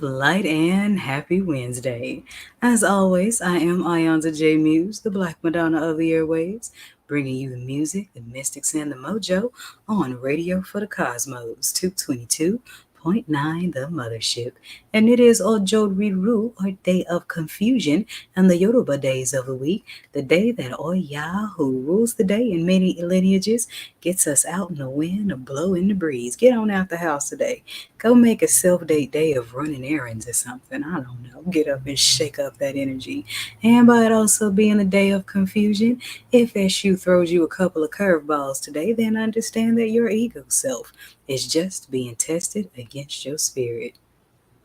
light and happy Wednesday. As always, I am iiYansaje Muse, the Black Madonna of the airwaves, bringing you the music, the mystics, and the mojo on Radio for the Cosmos, 222.9 the Mothership. And it is Ojo Riru, or Day of Confusion, and the Yoruba days of the week, the day that Oya, who rules the day in many lineages, gets us out in the wind or blow in the breeze. Get on out the house today. Go make a self-date day of running errands or something. I don't know. Get up and shake up that energy. And by it also being a day of confusion, if that shoe throws you a couple of curveballs today, then understand that your ego self is just being tested against your spirit.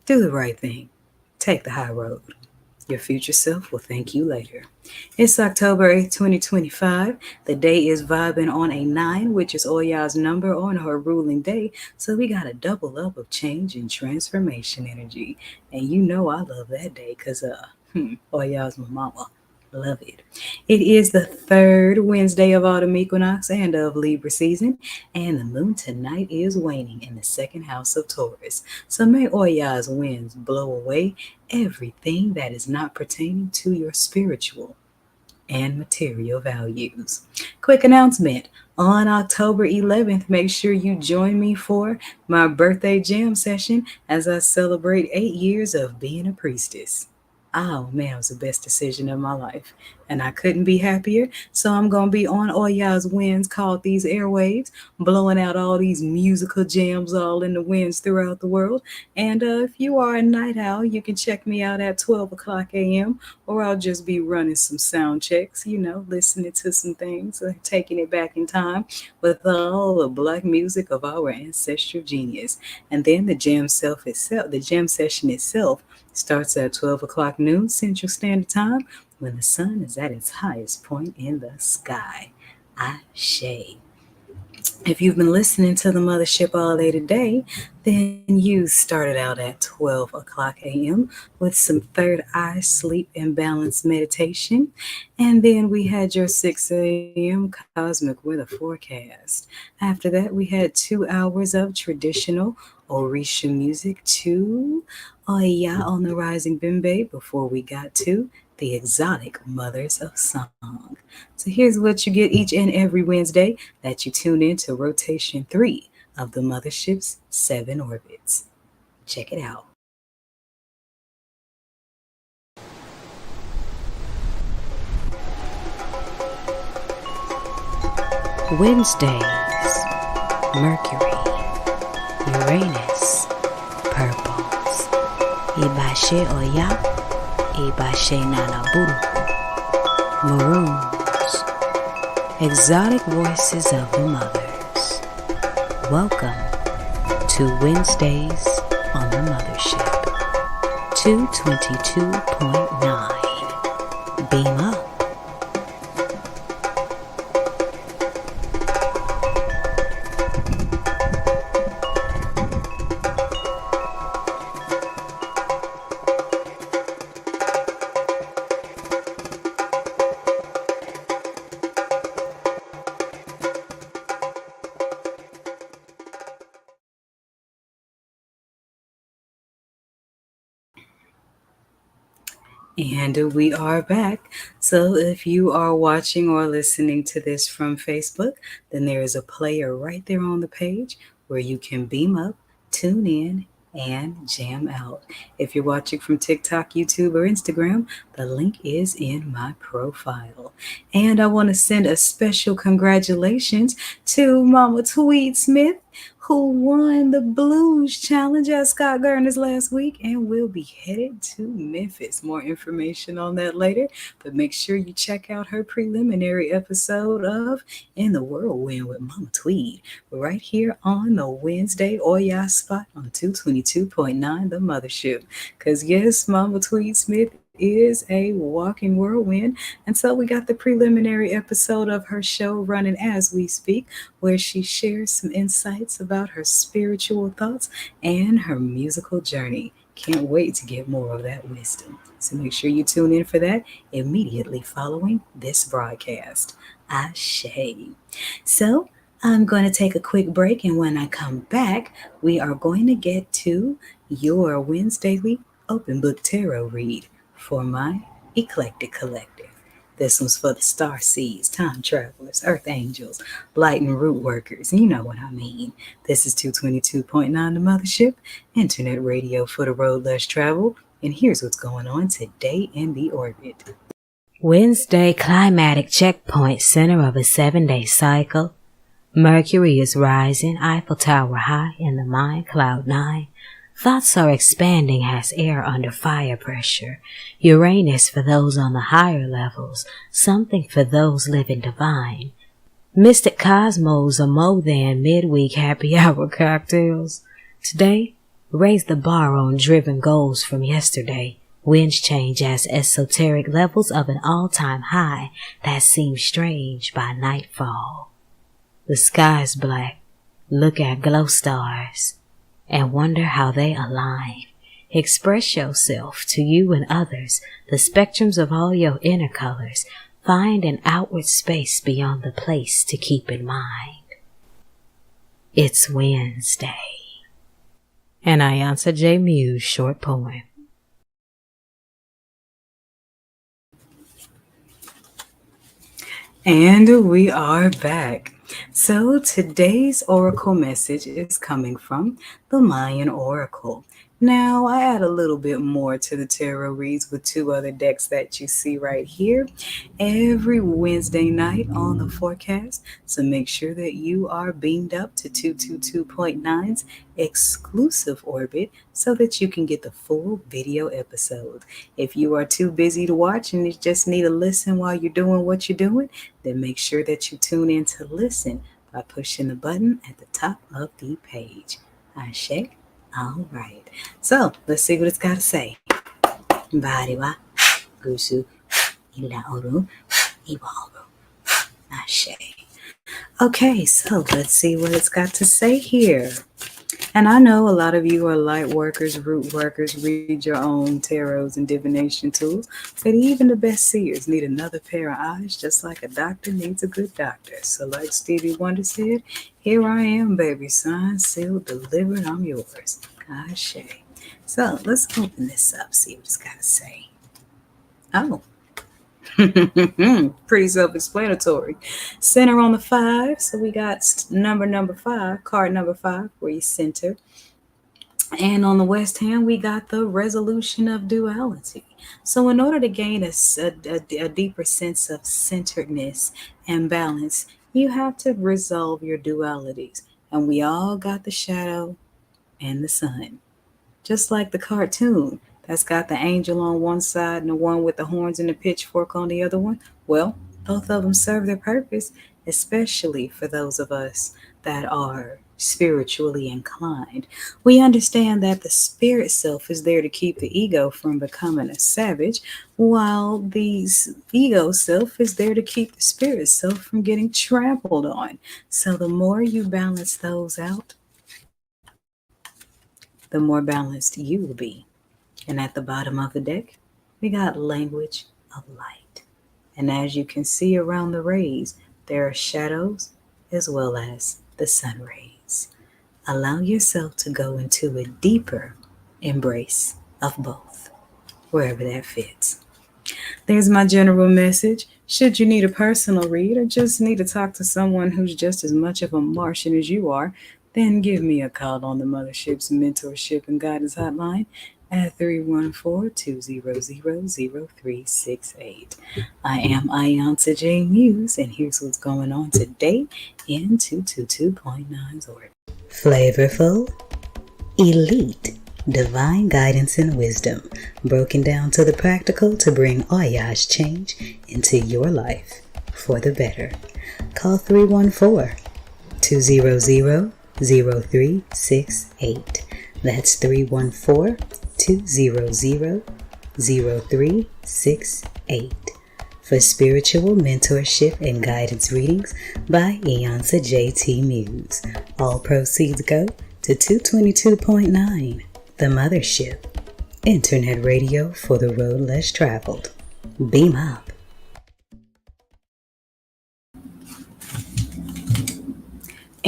Do the right thing. Take the high road. Your future self will thank you later. It's October 8th, 2025. The day is vibing on a 9, which is Oya's number on her ruling day. So we got a double up of change and transformation energy. And you know I love that day because Oya's my mama. Love it. It is the third Wednesday of autumn equinox and of Libra season, and the moon tonight is waning in the second house of Taurus. So may Oya's winds blow away everything that is not pertaining to your spiritual and material values. Quick announcement. On October 11th, make sure you join me for my birthday jam session as I celebrate 8 years of being a priestess. Oh man, it was the best decision of my life. And I couldn't be happier. So I'm going to be on Oya's winds called these airwaves, blowing out all these musical jams all in the winds throughout the world. And if you are a night owl, you can check me out at 12 o'clock a.m. or I'll just be running some sound checks, listening to some things, taking it back in time with all the black music of our ancestral genius. And then the jam session itself starts at 12 o'clock noon Central Standard Time when the sun is at its highest point in the sky. Ashe. If you've been listening to the Mothership all day today, then you started out at 12 o'clock a.m. with some third eye sleep and balance meditation. And then we had your 6 a.m. cosmic weather forecast. After that, we had 2 hours of traditional Orisha music to Oya on the Rising Bimbe before we got to the exotic mothers of song. So here's what you get each and every Wednesday that you tune in to rotation 3 of the Mothership's 7 orbits. Check it out. Wednesdays, Mercury, Uranus, purples, Iba Oya, Iba Nanaburu, maroons, exotic voices of the mothers. Welcome to Wednesdays on the Mothership, 222.9. Beam up. And we are back. So if you are watching or listening to this from Facebook, then there is a player right there on the page where you can beam up, tune in, and jam out. If you're watching from TikTok, YouTube, or Instagram, the link is in my profile. And I want to send a special congratulations to Mama Tweed Smith, who won the Blues Challenge at Scott Gardner's last week and will be headed to Memphis. More information on that later, but make sure you check out her preliminary episode of In the Whirlwind with Mama Tweed right here on the Wednesday Oya spot on 222.9 The Mothership. Because yes, Mama Tweed Smith is a walking whirlwind. And so we got the preliminary episode of her show running as we speak, where she shares some insights about her spiritual thoughts and her musical journey. Can't wait to get more of that wisdom. So make sure you tune in for that immediately following this broadcast. Ashe. So I'm going to take a quick break, and when I come back, we are going to get to your Wednesdayly Open Book Tarot read for my Eclectic Collective. This one's for the star seeds, time travelers, earth angels, light and root workers. You know what I mean. This is 222.9 The Mothership, internet radio for the road less traveled. And here's what's going on today in the orbit. Wednesday climatic checkpoint, center of a 7-day cycle. Mercury is rising, Eiffel Tower high in the mind, cloud 9. Thoughts are expanding as air under fire pressure. Uranus for those on the higher levels, something for those living divine. Mystic cosmos are more than midweek happy hour cocktails. Today, raise the bar on driven goals from yesterday. Winds change as esoteric levels of an all-time high that seems strange by nightfall. The sky's black. Look at glow stars and wonder how they align. Express yourself to you and others, the spectrums of all your inner colors. Find an outward space beyond the place to keep in mind. It's Wednesday. An iiiYansaje Muse short poem. And we are back. So today's oracle message is coming from the Mayan Oracle. Now, I add a little bit more to the tarot reads with two other decks that you see right here every Wednesday night on the forecast. So make sure that you are beamed up to 222.9's exclusive orbit so that you can get the full video episode. If you are too busy to watch and you just need to listen while you're doing what you're doing, then make sure that you tune in to listen by pushing the button at the top of the page. Ashe. All right. So let's see what it's got to say. Iba Ariwa, Gusu, Ila Oru, Iba Oru, Ashe. Okay, so let's see what it's got to say here. And I know a lot of you are light workers, root workers, read your own tarots and divination tools, but even the best seers need another pair of eyes, just like a doctor needs a good doctor. So like Stevie Wonder said, here I am, baby, signed, sealed, delivered, I'm yours. Ashe. So let's open this up, see what it's got to say. Oh. Pretty self-explanatory. Center on the 5. So we got number 5, card number 5, where you center. And on the west hand, we got the resolution of duality. So in order to gain a deeper sense of centeredness and balance, you have to resolve your dualities. And we all got the shadow and the sun. Just like the cartoon that's got the angel on one side and the one with the horns and the pitchfork on the other one. Well, both of them serve their purpose, especially for those of us that are spiritually inclined. We understand that the spirit self is there to keep the ego from becoming a savage, while the ego self is there to keep the spirit self from getting trampled on. So the more you balance those out, the more balanced you will be. And at the bottom of the deck, we got language of light. And as you can see around the rays, there are shadows as well as the sun rays. Allow yourself to go into a deeper embrace of both, wherever that fits. There's my general message. Should you need a personal read or just need to talk to someone who's just as much of a Martian as you are, then give me a call on the Mothership's Mentorship and Guidance Hotline at 314-200-0368. I am iiiYansaje Muse, and here's what's going on today in 222.9's orbit. Flavorful, elite, divine guidance and wisdom, broken down to the practical to bring Oya's change into your life for the better. Call 314-200-0368. That's 314-200-0368 for spiritual mentorship and guidance readings by iiiYansaje Muse. All proceeds go to 222.9 The Mothership, internet radio for the road less traveled. Beam up.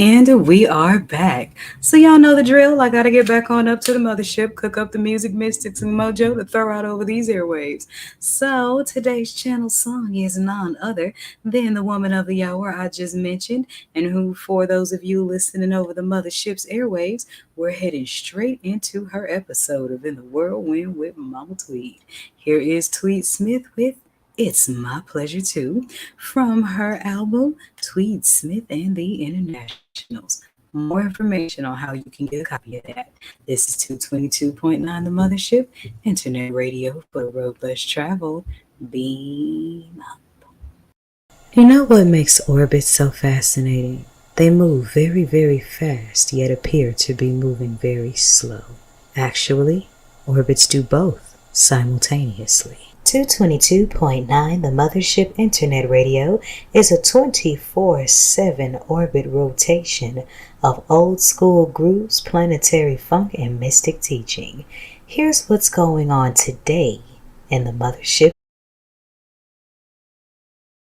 And we are back. So y'all know the drill. I gotta get back on up to the mothership, cook up the music, mystics, and mojo to throw out over these airwaves. So today's channel song is none other than the woman of the hour I just mentioned, and who, for those of you listening over the mothership's airwaves, we're heading straight into her episode of In the Whirlwind with Mama Tweed. Here is Tweed Smith with It's My Pleasure Too, from her album Tweed Smith and the Internationals. More information on how you can get a copy of that. This is 222.9 The Mothership, internet radio for the road less traveled. Beam up. You know what makes orbits so fascinating? They move very, very fast, yet appear to be moving very slow. Actually, orbits do both simultaneously. 222.9 The Mothership Internet Radio is a 24/7 orbit rotation of old school grooves, planetary funk, and mystic teaching. Here's what's going on today in the Mothership